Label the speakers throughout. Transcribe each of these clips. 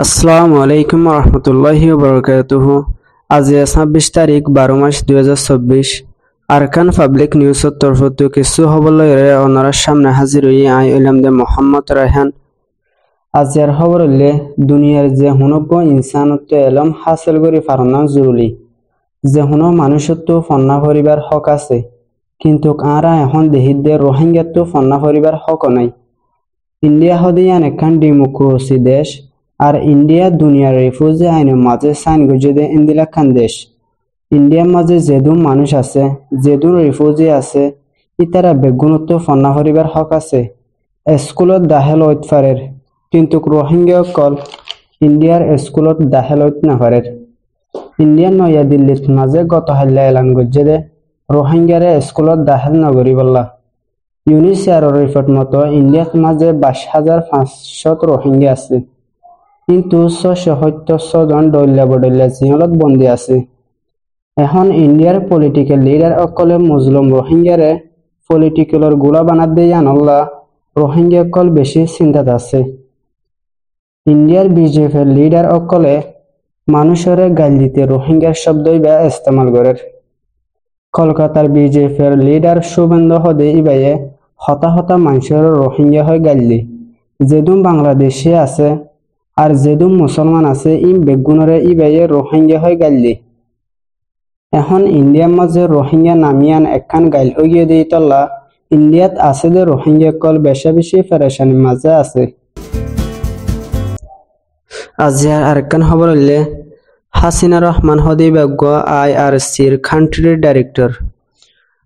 Speaker 1: আসসালামু আলাইকুম রহমতুল্লাহি ওবরাকাতুহু। আজ ২৬ তারিখ ১২ মাস ২০২৪। আরকান পাবলিক নিউজৰ তৰফতো কিছু খবৰলৈ অনাৰৰ সামনে হাজিৰ হৈ আই ইলাম দে মোহাম্মদ রায়হান। আজিৰ খবৰ হলে দুনিয়াৰ যে হুনব ইনসানত্ব এলম হাসিল কৰি ফারনা জরুরি, যে হুন মানুষত্ব ফন্না করিবার হক আছে, কিন্তু আরা এখন দেহিত দে রোহিঙ্গাত্ব ফন্না করিবার হক নাই। ইন্ডিয়া হদিয়ান একখান ডেমোক্রেসি দেশ, আর ইন্ডিয়া দুনিয়ার রিফিউজি আইনের মাঝে সাইন গজে ইন্দিলা খান দেশ। ইন্ডিয়ার মাঝে যেদুন মানুষ আছে, যেদুন রিফিউজি আছে, ইতারা বেগুনত্ব ফন্না করিবার হক আছে। স্কুলত দাখিল হইত পারের, কিন্তু রোহিঙ্গা কল ইন্ডিয়ার স্কুলত দাখিল হইত না পারের। ইন্ডিয়ার নয়া দিল্লির মাঝে গত হাল্লা এলান গজে দে রোহিঙ্গারে স্কুলত দাখিল নগরী বললা। ইউনিসিয়ারের রিপোর্ট মতো ইন্ডিয়ার মাঝে ২২,৫০০ রোহিঙ্গা আছে, কিন্তু ৬৭০ জন ডল্লা বডল্লা জিহলত বন্দী আছে। এখন ইন্ডিয়ার পলিটিক্যাল লিডার অকলে মুসলিম রোহিঙ্গারে পলিটিক্যালর গোলা বানাত দিয়ে আনল্লা রোহিঙ্গা অকল বেশি চিন্তাত আছে। ইন্ডিয়ার বিজেপির লিডার অকলে মানুষের গাল দিতে রোহিঙ্গার শব্দই বা ইস্তেমাল করের। কলকাতার বিজেপির লিডার শুভেন্দু হদে ইবাইয়ে হতা হতা মানুষের রোহিঙ্গা হয়ে গাইলি, যেদুম বাংলাদেশে আছে আর যেদুম মুসলমান আছে ইম বেগুনরে ইবাইয়ে রোহিঙ্গা হয়ে গাইলি। এখন ইন্ডিয়ার মাঝে রোহিঙ্গা নামিয়ান একখান গাইল হইয়ে দিয়ে তল্লা ইন্ডিয়াত আছে যে রোহিঙ্গা কল বেশা বেশি ফেরেশানির মাঝে আছে। আজিয়ার আরেকখান খবর হইলে হাসিনা রহমান হদিবাগ্য IRCর কান্ট্রি ডাইরেক্টর,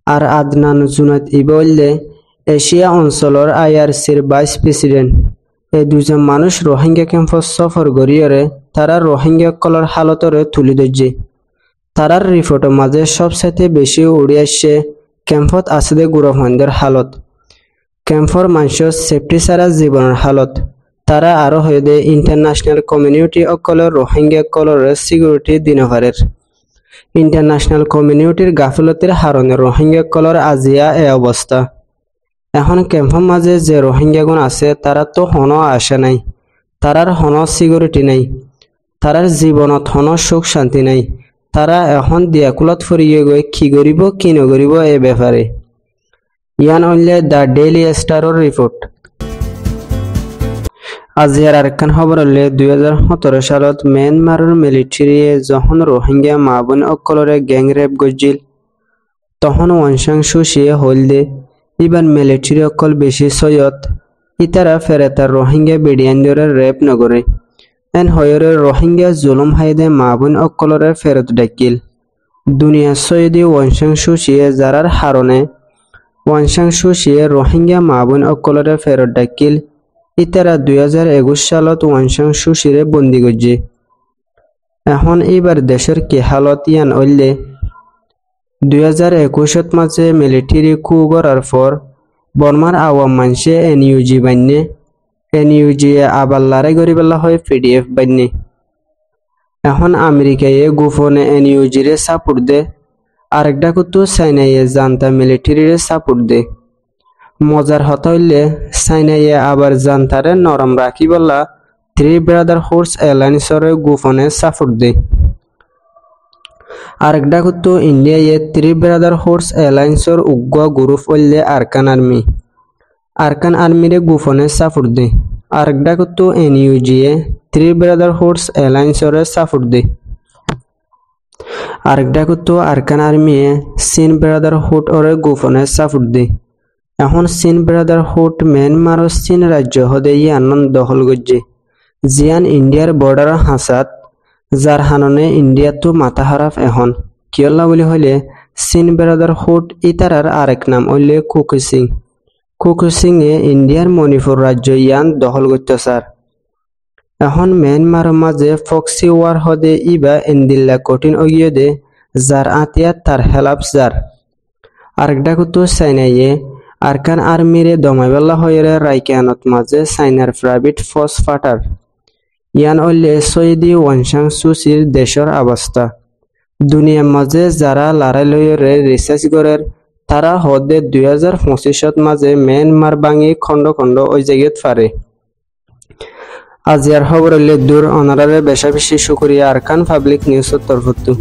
Speaker 1: আর আদনান জুনাত ইবলে এশিয়া অঞ্চলের IRCর ভাইস প্রেসিডেন্ট। এই দুজন মানুষ রোহিঙ্গা ক্যাম্পত সফর করিয়রে তারা রোহিঙ্গা কলর হালতরে তুলি ধরছে। তারার রিপোর্টের মাঝে সবসাইতে বেশি উড়ে আসছে ক্যাম্পত আছে দে গুরফানদের হালত, ক্যাম্পর মানুষের সেফটি ছাড়া জীবনের হালত। তারা আরো হয়ে দে ইন্টারন্যাশনাল কমিউনিটি অকলের রোহিঙ্গা কলর সিকিউরিটি দিনভারের। ইন্টারন্যাশনাল কমিউনিটির গাফিলতির হারণে রোহিঙ্গা কলর আজিয়া এ অবস্থা। এখন ক্যাম্পের মাঝে যে রোহিঙ্গাগুন আছে তারা তো হন আসে নাই, তারার হন সিকিউরিটি নাই, তারার জীবনত হন সুখ শান্তি নাই। তারা এখন দিয়াকুলত ফুরিয়ে গৈ কি করিব কি নকরিব এ ব্যাপারে। ইয়ান হইলে দ্য ডেইলি স্টারের রিপোর্ট। আজিয়ার আরেকখান খবর হলে ২০১৭ সালত মিয়ানমারের মিলিটারিয়ে যখন রোহিঙ্গা মা বোন অকলরে গ্যাং রেপ গজিল, তখন ওয়ানসাং সুশিয়ে হল দে ইবার মিলিটারি অকল বেশি সৈয়দ ইতারা ফেরেতার রোহিঙ্গা বেডিয়ানরে রেপ নগরে। এন হয়রে রোহিঙ্গা জুলুম হাইদে মা বোন অকলরে ফেরত ডাকিল। দুনিয়া সৈয়দি ওয়ানসাং সুশিয়ে যারার হারণে ওয়ানসাং সুশিয়ে রোহিঙ্গা মা বোন অকলরে ফেরত ডাকিল। ইতারা ২০২১ সালত ওয়ানসাং সুশিরে বন্দি গজে। এখন এইবার দেশের কি হালত ইয়ান হইলে ২০২১ মাঝে মিলিটারি কু করার পর বর্মার আওয়াম মানুষে NUG বান্যে, NUG আবার লড়াই করি পেলা হয় PDF বান্যে। এখন আমেরিকায় গোপনে NUG রে সাপোর্ট দে, আরেকটা কুতু চাইনাইয়ে জানতা মিলিটারিরে সাপোর্ট দে। মজার হতা হইলে চাইনাইয়ে আবার জানতারে নরম রাখি বলা থ্রি ব্রাদার হোর্স এয়ারলাইন্সর গোপনে সাপোর্ট দে। আরেকটা কুতু ইন্ডিয়ায় থ্রি ব্রাদার হোর্স এয়ারলাইন্সর উগ্র গ্রুপ হইলে আরকান আর্মি, আরকান আর্মিরে গোপনে সাপোর্ট দে। আরেকটা কুতু NUG থ্রি ব্রাদার হোর্স এয়ারলাইন্সর সাপোর্ট দে। আরেকটা কুতু আরকান আর্মি চীন ব্রাদার হুড ওরে গোপনে সাপোর্ট দে। এখন চীন ব্রাদার হুড মিয়ানমার চীন রাজ্য হদে ইয়ানন দখল গজে, জিয়ান ইন্ডিয়ার বর্ডার হাসাত, যার হাননে ইন্ডিয়া তো মাথা হারাফ। এখন কিয়ল্লা বলি হইলে চীন ব্রাদার হুড ইতারার আরেক নাম হইলে কুকি সিং। কুকি সিং এ ইন্ডিয়ার মণিপুর রাজ্য ইয়ান দখল করতেছার। এখন মিয়ানমারের মাঝে ফক্সি ওয়ার হদে ইবা ইন্দিল্লা কঠিন অগিয়ে দে, যার আতিয়ার তার হেলাপ যার। আরেকটা কুতু চাইনাইয়ে আরকান আর্মিরে দমাইবেলা হয়ে রাইকানত মাঝে চাইনার প্রাইভেট ফোর্স ফাটার। ইয়ান হইলে সৈয়দি ওয়ানসাং সুচির দেশের অবস্থা। দুনিয়ার মাঝে যারা লড়াই লইরে রিসার্চ করের তারা হদে ২০২৫ মাঝে মিয়ানমার ভাঙি খণ্ড খণ্ড ওই জায়গাত পারে। আজিয়ার খবর হইলে দূর অনারারে বেশা বেশি শুক্রিয়া আরকান পাবলিক নিউজের তরফতো।